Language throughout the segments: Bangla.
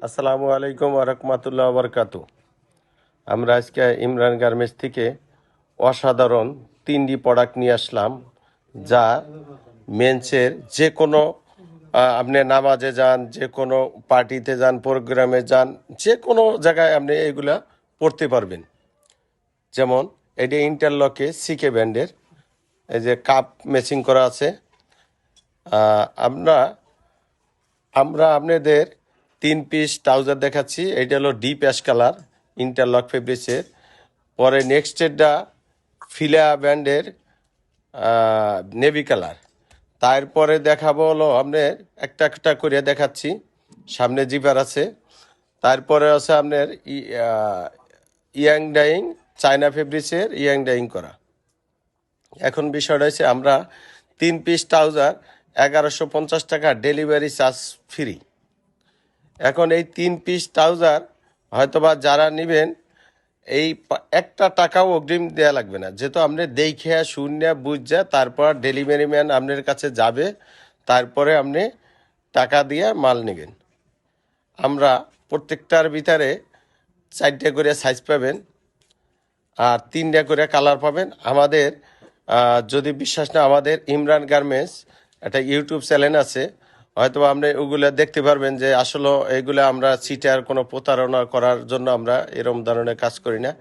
আসসালামু আলাইকুম ওরহমতুল্লাহ বরকাতু। আমরা আজকে ইমরান গার্মেন্টস থেকে অসাধারণ 3D প্রোডাক্ট নিয়ে আসলাম, যা মেন্সের যে কোনো আপনি নামাজে যান, যে কোনো পার্টিতে যান, প্রোগ্রামে যান, যে কোনো জায়গায় আপনি এগুলা পড়তে পারবেন। যেমন এটি ইন্টারলকে সিকে ব্যান্ডের, এই যে কাপ ম্যাচিং করা আছে। আমরা আমরা আপনাদের 3 পিস ট্রাউজার দেখাচ্ছি। এটা হলো ডিপ অ্যাশ কালার ইন্টারলক ফেব্রিক্সের। পরে নেক্সট এটা ফিলা ব্যান্ডের নেভি কালার। তারপরে দেখাবো হলো আপনার একটা একটা করে দেখাচ্ছি। সামনে জিপার আছে। তারপরে আছে আপনার ইয়াং ডাইং চায়না ফেব্রিক্সের ইয়াং ডাইং করা। এখন বিষয়টা হচ্ছে আমরা 3 পিস ট্রাউজার 1150 টাকা, ডেলিভারি চার্জ ফ্রি। এখন এই 3 পিস ট্রাউজার হয়তোবা যারা নেবেন এই একটা টাকাও অগ্রিম দেওয়া লাগবে না, যেহেতু আপনি দেখে শূন্য বুঝছে তারপর ডেলিভারি ম্যান আপনার কাছে যাবে, তারপরে আপনি টাকা দিয়ে মাল নেবেন। আমরা প্রত্যেকটার ভিতরে 4টে করে সাইজ পাবেন আর 3টে করে কালার পাবেন। আমাদের যদি বিশ্বাস না, আমাদের ইমরান গার্মেন্টস একটা ইউটিউব চ্যানেল আছে, হয়তো আপনি ওগুলো দেখতে পারবেন যে আসলে এগুলো আমরা সিটার কোনো প্রতারণা করার জন্য আমরা এরকম ধরনের কাজ করি না।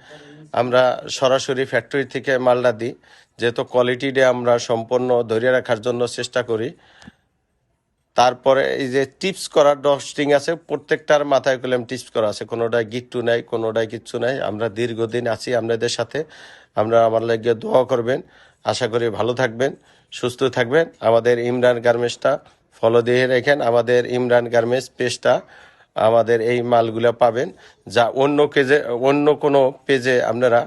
আমরা সরাসরি ফ্যাক্টরি থেকে মালটা দিই, যেহেতু কোয়ালিটিটা আমরা সম্পূর্ণ ধরে রাখার জন্য চেষ্টা করি। তারপরে এই যে টিপস করার ডস্টিং আছে, প্রত্যেকটার মাথায় কলম টিপস করা আছে, কোনোটায় গিট্টু নাই, কোনোটায় কিচ্ছু নাই। আমরা দীর্ঘদিন আছি আপনাদের সাথে। আমরা আমার লাগিয়ে দোয়া করবেন। আশা করি ভালো থাকবেন, সুস্থ থাকবেন। আমাদের ইমরান গার্মেন্টসটা ফলো দিয়ে রেখেন। আমাদের ইমরান গার্মেন্টস পেজটা আমাদের এই মালগুলো পাবেন, যা অন্য কোনো পেজে আপনারা